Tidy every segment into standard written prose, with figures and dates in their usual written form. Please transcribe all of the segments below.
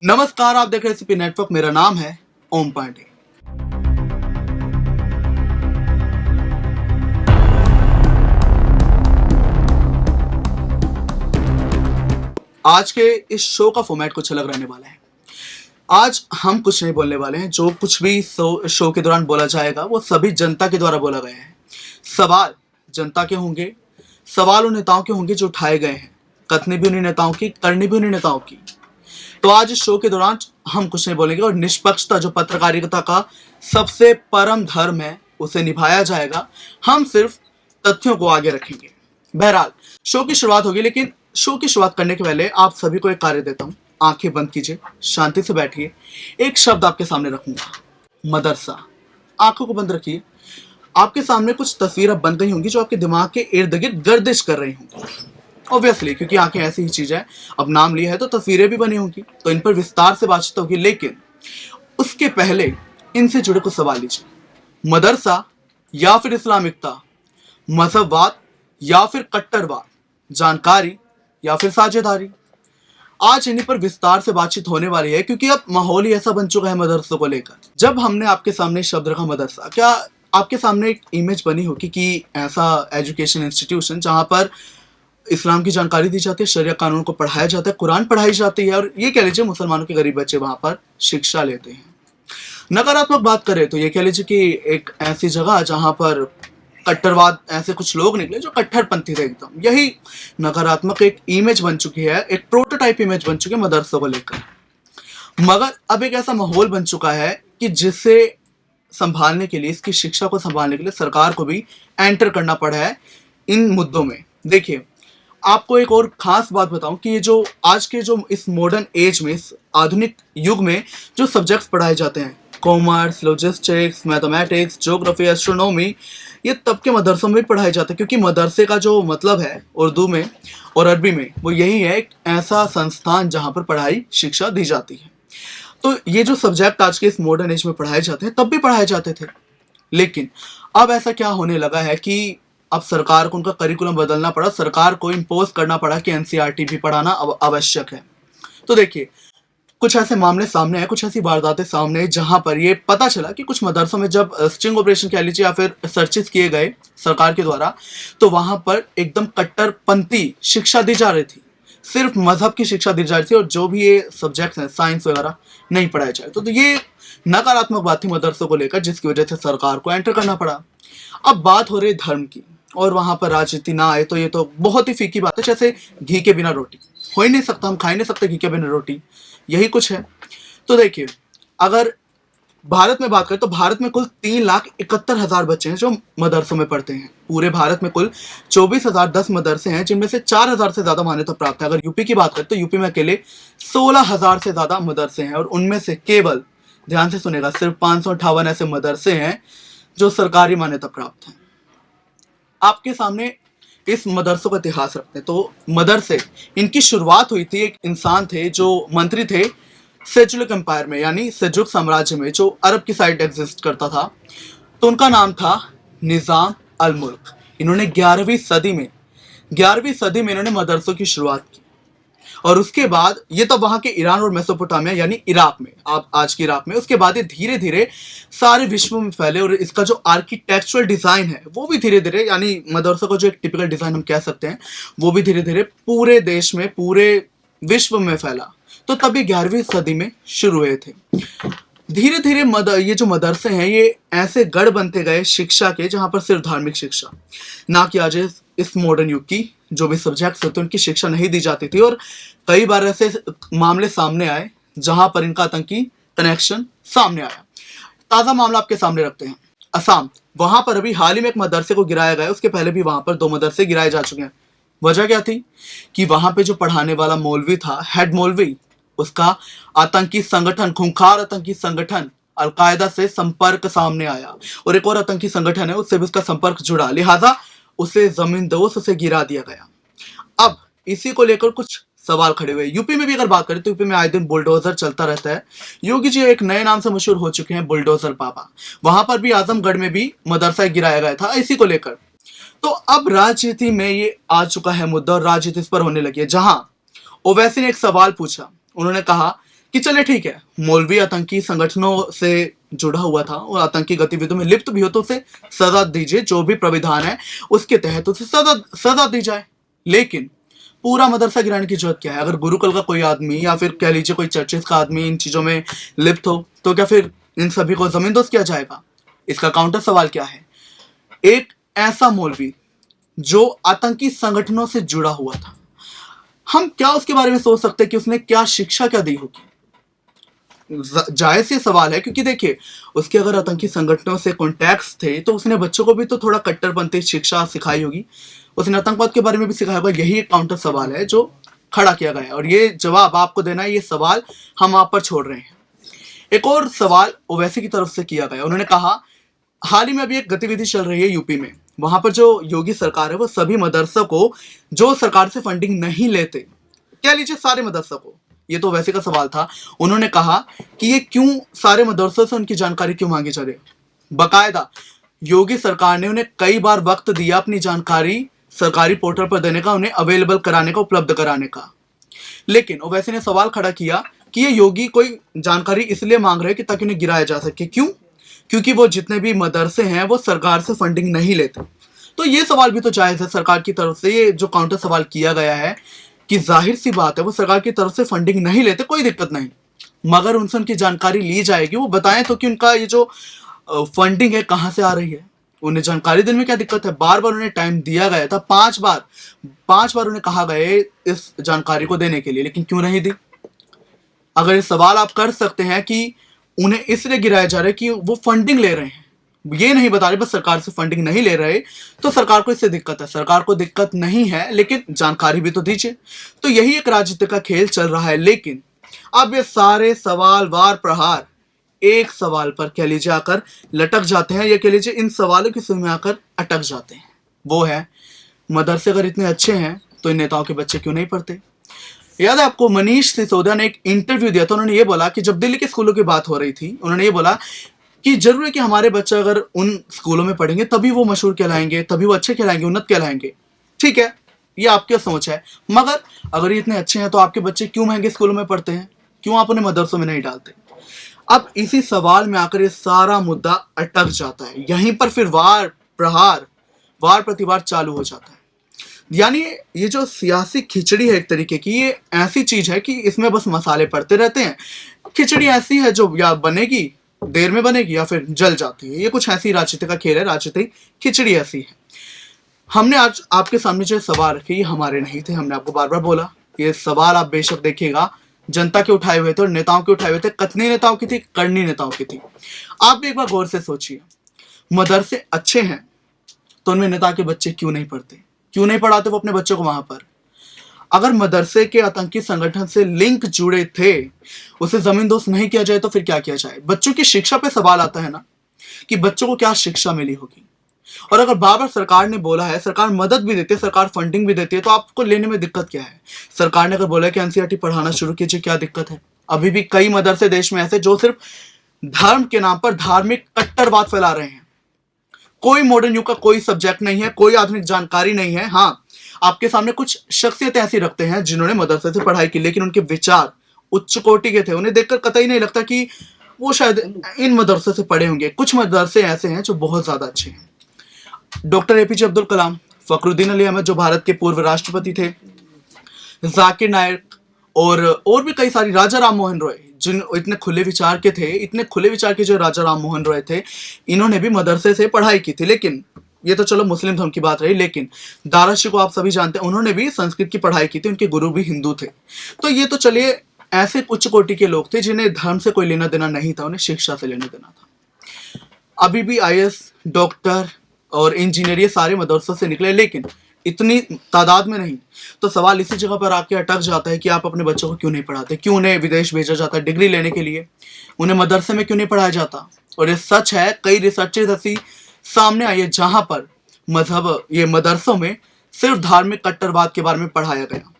नमस्कार, आप देख रहे हैं सीपी नेटवर्क। मेरा नाम है ओम पांडे। आज के इस शो का फॉर्मेट कुछ अलग रहने वाला है। आज हम कुछ नहीं बोलने वाले हैं। जो कुछ भी शो के दौरान बोला जाएगा वो सभी जनता के द्वारा बोला गया है। सवाल जनता के होंगे, सवाल उन नेताओं के होंगे जो उठाए गए हैं। कथनी भी उन्हीं नेताओं की, करनी भी उन्हीं नेताओं की। तो आज इस शो के दौरान हम कुछ नहीं बोलेंगे और निष्पक्षता जो पत्रकारिता का सबसे परम धर्म है उसे निभाया जाएगा। हम सिर्फ तथ्यों को आगे रखेंगे। बहरहाल शो की शुरुआत होगी, लेकिन शो की शुरुआत करने के पहले आप सभी को एक कार्य देता हूँ। आंखें बंद कीजिए, शांति से बैठिए। एक शब्द आपके सामने रखूंगा, मदरसा। आंखों को बंद रखिए। आपके सामने कुछ तस्वीरें बन गई होंगी जो आपके दिमाग के इर्द गिर्द गर्दिश कर रही होंगी। ऑब्वियसली, क्योंकि आंखें ऐसी ही चीज है। अब नाम लिया है तो तस्वीरें भी बनी होंगी, तो इन पर विस्तार से बातचीत होगी। लेकिन उसके पहले इनसे जुड़े कुछ सवाल लीजिए। मदरसा या फिर इस्लामिकता, मजहबवाद या फिर कट्टरवाद, जानकारी या फिर साझेदारी। आज इन्हीं पर विस्तार से बातचीत होने वाली है, क्योंकि अब माहौल ही ऐसा बन चुका है मदरसों को लेकर। जब हमने आपके सामने शब्द रखा मदरसा, क्या आपके सामने एक इमेज बनी होगी कि ऐसा एजुकेशन इंस्टीट्यूशन जहां पर इस्लाम की जानकारी दी जाती है, शरिया कानून को पढ़ाया जाता है, कुरान पढ़ाई जाती है, और ये कह लीजिए मुसलमानों के गरीब बच्चे वहां पर शिक्षा लेते हैं। नकारात्मक बात करें तो ये कह लीजिए कि एक ऐसी जगह जहां पर कट्टरवाद, ऐसे कुछ लोग निकले जो कट्टरपंथी थे एकदम। यही नकारात्मक एक इमेज बन चुकी है, एक प्रोटोटाइप इमेज बन चुकी है मदरसों को लेकर। मगर अब एक ऐसा माहौल बन चुका है कि जिसे संभालने के लिए, इसकी शिक्षा को संभालने के लिए सरकार को भी एंटर करना पड़ा है इन मुद्दों में। देखिए, आपको एक और खास बात बताऊं कि ये जो आज के जो इस मॉडर्न एज में, इस आधुनिक युग में जो सब्जेक्ट्स पढ़ाए जाते हैं, commerce, logistics, mathematics, geography, astronomy, ये तब के मदरसों में भी पढ़ाए जाते हैं। क्योंकि मदरसे का जो मतलब है उर्दू में और अरबी में, वो यही है, एक ऐसा संस्थान जहाँ पर पढ़ाई शिक्षा दी जाती है। तो ये जो सब्जेक्ट आज के इस मॉडर्न एज में पढ़ाए जाते हैं, तब भी पढ़ाए जाते थे। लेकिन अब ऐसा क्या होने लगा है कि अब सरकार को उनका करिकुलम बदलना पड़ा, सरकार को इम्पोज करना पड़ा कि एनसीईआरटी भी पढ़ाना आवश्यक है। तो देखिए, कुछ ऐसे मामले सामने आए, कुछ ऐसी वारदातें सामने आई जहां पर ये पता चला कि कुछ मदरसों में जब स्टिंग ऑपरेशन कह लीजिए या फिर सर्चेस किए गए सरकार के द्वारा, तो वहां पर एकदम कट्टरपंथी शिक्षा दी जा रही थी। सिर्फ मजहब की शिक्षा दी जा रही थी, और जो भी ये सब्जेक्ट्स हैं, साइंस वगैरह, नहीं पढ़ाए जाए। तो ये नकारात्मक बात थी मदरसों को लेकर, जिसकी वजह से सरकार को एंटर करना पड़ा। अब बात हो रही है धर्म की, और वहां पर राजनीति ना आए तो ये तो बहुत ही फीकी बात है। जैसे घी के बिना रोटी हो ही नहीं सकता, हम खा ही नहीं सकते घी के बिना रोटी, यही कुछ है। तो देखिए, अगर भारत में बात करें तो भारत में कुल 3,71,000 बच्चे हैं जो मदरसों में पढ़ते हैं। पूरे भारत में कुल 24,010 मदरसे हैं, जिनमें से 4,000 से ज्यादा मान्यता प्राप्त है। अगर यूपी की बात करें तो यूपी में अकेले 16,000 से ज्यादा मदरसे हैं, और उनमें से केवल, ध्यान से सुनेगा, सिर्फ 558 ऐसे मदरसे हैं जो सरकारी मान्यता प्राप्त हैं। आपके सामने इस मदरसों का इतिहास रखते हैं। तो मदरसे, इनकी शुरुआत हुई थी, एक इंसान थे जो मंत्री थे सेल्जुक एम्पायर में, यानी सेल्जुक साम्राज्य में, जो अरब की साइड एग्जिस्ट करता था। तो उनका नाम था निज़ाम अल मुल्क। इन्होंने 11वीं सदी में इन्होंने मदरसों की शुरुआत की। और उसके बाद ये तो वहां के ईरान और मेसोपोटामिया यानी इराक में, आप आज के इराक में, उसके बाद ये धीरे धीरे सारे विश्व में फैले। और इसका जो आर्किटेक्चुरल डिजाइन है वो भी धीरे धीरे, यानी मदरसों का जो एक टिपिकल डिजाइन हम कह सकते हैं, वो भी धीरे धीरे पूरे देश में, पूरे विश्व में फैला। तो तभी 11वीं सदी में शुरू हुए थे। धीरे धीरे ये जो मदरसे हैं, ये ऐसे गढ़ बनते गए शिक्षा के, जहां पर सिर्फ धार्मिक शिक्षा, ना कि आज इस मॉडर्न युग की जो भी सब्जेक्ट्स होते हैं उनकी शिक्षा नहीं दी जाती थी। और कई बार ऐसे मामले सामने आए जहां पर इनका आतंकी कनेक्शन सामने आया। ताजा मामला आपके सामने रखते हैं, असम। वहां पर अभी हाल ही में एक मदरसे को गिराया गया, उसके पहले भी वहां पर 2 मदरसे गिराए जा चुके हैं। वजह क्या थी कि वहां पे जो पढ़ाने वाला मौलवी था, हेड मौलवी, उसका आतंकी संगठन, खूंखार आतंकी संगठन अलकायदा से संपर्क सामने आया, और एक और आतंकी संगठन है उससे भी उसका संपर्क जुड़ा, लिहाजा उसे जमींदोज से गिरा दिया गया। अब इसी को लेकर कुछ सवाल खड़े हुए। यूपी में भी अगर बात करें तो यूपी में आए दिन बुलडोजर चलता रहता है। योगी जी एक नए नाम से मशहूर हो चुके हैं, बुलडोजर बाबा। वहां पर भी आजमगढ़ में भी मदरसा गिराया गया था इसी को लेकर। तो अब राजनीति में ये आ चुका है मुद्दा, और राजनीति इस पर होने लगी है। जहां ओवैसी ने एक सवाल पूछा, उन्होंने कहा कि चले ठीक है, मौलवी आतंकी संगठनों से जुड़ा हुआ था और आतंकी गतिविधियों में लिप्त भी हो तो उसे सजा दीजिए, जो भी प्राविधान है उसके तहत उसे सजा दी जाए। लेकिन पूरा मदरसा गिराने की जरूरत क्या है? अगर गुरुकुल का कोई आदमी या फिर कह लीजिए कोई चर्चिस का आदमी इन चीजों में लिप्त हो तो क्या फिर इन सभी को जमींदोज किया जाएगा? इसका काउंटर सवाल क्या है? एक ऐसा मौलवी जो आतंकी संगठनों से जुड़ा हुआ था, हम क्या उसके बारे में सोच सकते हैं कि उसने क्या शिक्षा क्या दी होगी? जायज से सवाल है, क्योंकि देखिए उसके अगर आतंकी संगठनों से कॉन्टैक्ट्स थे तो उसने बच्चों को भी तो थोड़ा कट्टरपंथी शिक्षा सिखाई होगी, उसने आतंकवाद के बारे में भी सिखाया होगा। यही एक काउंटर सवाल है जो खड़ा किया गया है और ये जवाब आपको देना है, ये सवाल हम आप पर छोड़ रहे हैं। एक और सवाल ओवैसी की तरफ से किया गया, उन्होंने कहा हाल ही में अभी एक गतिविधि चल रही है यूपी में, वहां पर जो योगी सरकार है वो सभी मदरसों को जो सरकार से फंडिंग नहीं लेते, कह लीजिए सारे मदरसों को, ये तो वैसे का सवाल था, उन्होंने कहा कि ये क्यों सारे मदरसों से उनकी जानकारी क्यों मांगी जा रही है? बाकायदा योगी सरकार ने उन्हें कई बार वक्त दिया अपनी जानकारी सरकारी पोर्टल पर देने का, उन्हें अवेलेबल कराने का, उपलब्ध कराने का। लेकिन ओवैसी ने सवाल खड़ा किया कि ये योगी कोई जानकारी इसलिए मांग रहे हैं कि ताकि उन्हें गिराया जा सके। क्यों? क्योंकि वो जितने भी मदरसे हैं वो सरकार से फंडिंग नहीं लेते। तो ये सवाल भी तो जायज है सरकार की तरफ से, ये जो काउंटर सवाल किया गया है कि जाहिर सी बात है वो सरकार की तरफ से फंडिंग नहीं लेते, कोई दिक्कत नहीं, मगर उनसे उनकी जानकारी ली जाएगी, वो बताएं तो कि उनका ये जो फंडिंग है कहाँ से आ रही है, उन्हें जानकारी देने में क्या दिक्कत है? बार बार उन्हें टाइम दिया गया था, 5 बार उन्हें कहा गया इस जानकारी को देने के लिए, लेकिन क्यों नहीं दी? अगर ये सवाल आप कर सकते हैं कि उन्हें इसलिए गिराया जा रहा है कि वो फंडिंग ले रहे हैं, ये नहीं बता रहे बस सरकार से फंडिंग नहीं ले रहे, तो सरकार को इससे दिक्कत है। सरकार को दिक्कत नहीं है, लेकिन जानकारी भी तो दीजिए। तो यही एक राजनीति का खेल चल रहा है। लेकिन अब ये सारे सवाल वार प्रहार एक सवाल पर कह लीजिए आकर लटक जाते हैं, या कह लीजिए इन सवालों की सुई में आकर अटक जाते हैं। वो है, मदरसे अगर इतने अच्छे हैं तो इन नेताओं के बच्चे क्यों नहीं पढ़ते? याद है आपको, मनीष सिसोदिया ने एक इंटरव्यू दिया था, उन्होंने ये बोला कि जब दिल्ली के स्कूलों की बात हो रही थी, उन्होंने ये बोला कि जरूर है कि हमारे बच्चे अगर उन स्कूलों में पढ़ेंगे तभी वो मशहूर कहलाएंगे, तभी वो अच्छे कहलाएंगे, उन्नत कहलाएंगे। ठीक है, ये आपकी सोच है, मगर अगर ये इतने अच्छे हैं तो आपके बच्चे क्यों महंगे स्कूलों में पढ़ते हैं? क्यों आप उन्हें मदरसों में नहीं डालते? अब इसी सवाल में आकर ये सारा मुद्दा अटक जाता है, यहीं पर फिर वार प्रतिवार चालू हो जाता है। यानी ये जो सियासी खिचड़ी है एक तरीके की, ये ऐसी चीज है कि इसमें बस मसाले पड़ते रहते हैं। खिचड़ी ऐसी है जो या बनेगी, देर में बनेगी, या फिर जल जाती है। ये कुछ ऐसी राजनीति का खेल है, राजनीतिक खिचड़ी ऐसी है। हमने आज आपके सामने जो सवाल रखे ये हमारे नहीं थे, हमने आपको बार बार बोला ये सवाल आप बेशक देखिएगा जनता के उठाए हुए थे और नेताओं के उठाए हुए थे, कथनी नेताओं की थी, करनी नेताओं की थी। आप भी एक बार गौर से सोचिए, मदरसे अच्छे हैं तो उनमें नेता के बच्चे क्यों नहीं पढ़ते? क्यों नहीं पढ़ाते वो अपने बच्चों को वहां पर? अगर मदरसे के आतंकी संगठन से लिंक जुड़े थे, उसे जमींदोज नहीं किया जाए तो फिर क्या किया जाए? बच्चों की शिक्षा पे सवाल आता है ना, कि बच्चों को क्या शिक्षा मिली होगी। और अगर बार बार सरकार ने बोला है, सरकार मदद भी देती है, सरकार फंडिंग भी देती है, तो आपको लेने में दिक्कत क्या है? सरकार ने अगर बोला है कि एनसीईआरटी पढ़ाना शुरू कीजिए, क्या दिक्कत है? अभी भी कई मदरसे देश में ऐसे जो सिर्फ धर्म के नाम पर धार्मिक कट्टरवाद फैला रहे हैं। कोई मॉडर्न युग का कोई सब्जेक्ट नहीं है, कोई आधुनिक जानकारी नहीं है। हाँ, आपके सामने कुछ शख्सियतें ऐसी रखते हैं जिन्होंने मदरसे से पढ़ाई की, लेकिन उनके विचार उच्च कोटि के थे, उन्हें देखकर कतई नहीं लगता कि वो शायद इन मदरसे से पढ़े होंगे। कुछ मदरसे ऐसे हैं जो बहुत ज्यादा अच्छे हैं। डॉक्टर एपीजे अब्दुल कलाम, फखरुद्दीन अली अहमद जो भारत के पूर्व राष्ट्रपति थे, जाकिर नायक और भी कई सारी, राजा राम मोहन रॉय जिन इतने खुले विचार के थे, इतने खुले विचार के जो राजा राम मोहन रॉय थे, इन्होंने भी मदरसे से पढ़ाई की थी। लेकिन ये तो चलो मुस्लिम धर्म की बात रही, लेकिन दाराशी को आप सभी जानते हैं, उन्होंने भी संस्कृत की पढ़ाई की थी, उनके गुरु भी हिंदू थे। तो ये तो चलिए ऐसे उच्च कोटि के लोग थे जिन्हें धर्म से कोई लेना देना नहीं था, उन्हें शिक्षा से लेना देना था। अभी भी आईएएस, डॉक्टर और इंजीनियर ये सारे मदरसों से निकले, लेकिन इतनी तादाद में नहीं। तो सवाल इसी जगह पर आके अटक जाता है कि आप अपने बच्चों को क्यों नहीं पढ़ाते? क्यों उन्हें विदेश भेजा जाता है डिग्री लेने के लिए? उन्हें मदरसे में क्यों नहीं पढ़ाया जाता? और ये सच है, कई रिसर्चेज ऐसी सामने आई है जहां पर मजहब ये मदरसों में सिर्फ धार्मिक कट्टरवाद के बारे में पढ़ाया गया।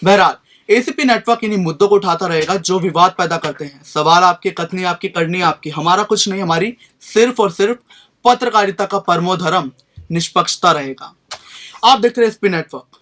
बहरहाल एसीपी नेटवर्क इन्हीं मुद्दों को उठाता रहेगा जो विवाद पैदा करते हैं। सवाल आपके, कथनी आपकी, करनी आपकी, हमारा कुछ नहीं। हमारी सिर्फ और सिर्फ पत्रकारिता का परमो धर्म निष्पक्षता रहेगा। आप देख रहे हैं एसीपी नेटवर्क।